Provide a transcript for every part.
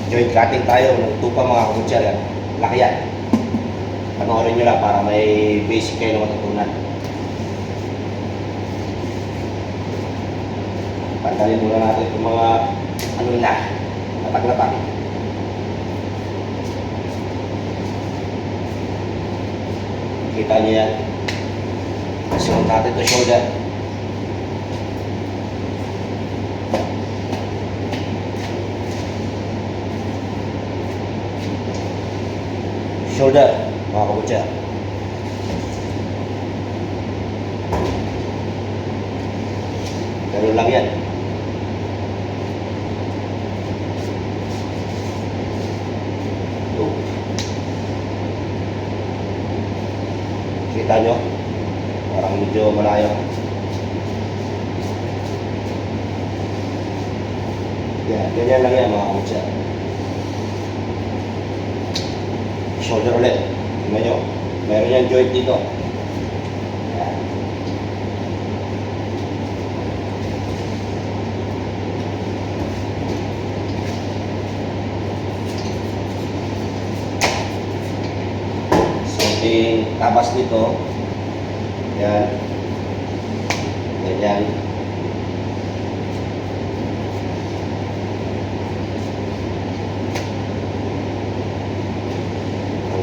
Joint cutting tayo ng tupa mga kabutya. Yan. Laki yan. Panoorin nyo lang para may basic kayo na matutunan. Tanggalin muna natin itong mga ano na, latak-latak. Kita nyo yan. Sunod natin ito shoulder. Shoulder, mga kabutya. Ganun lang yan. Kita nyo? Parang medyo malayo. Yan, ganyan lang yan mga kabutya. Shoulder ulit. Tingnan nyo. Meron yan joint dito. Yan. So, yung tabas dito. Yan. Ganyan.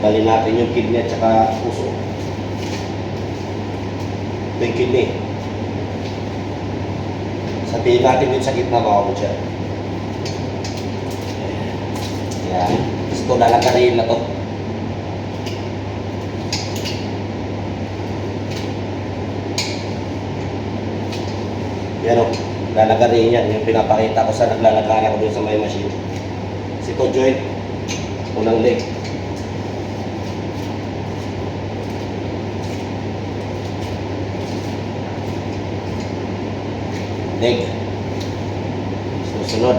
Tanggalin natin yung kidney at saka puso. Ito yung kidney. Sabihin natin yung sa gitna mga kabutya. Yan. Gusto lalagarin na to. Yan o. Lalagarin yan. Yung pinapakita ko sa naglalagana ko dun sa may machine. Kasi ito joint. Unang leg. Leg. Susunod.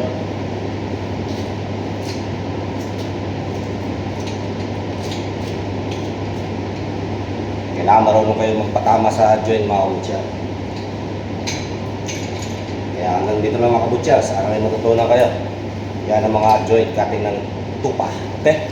Kailangan marunong kayo magpatama sa joint mga kabutya. Kaya hanggang dito lang mga kabutya. Sana may matutunan kayo. Yan ang mga joint cutting ng tupa. Okay?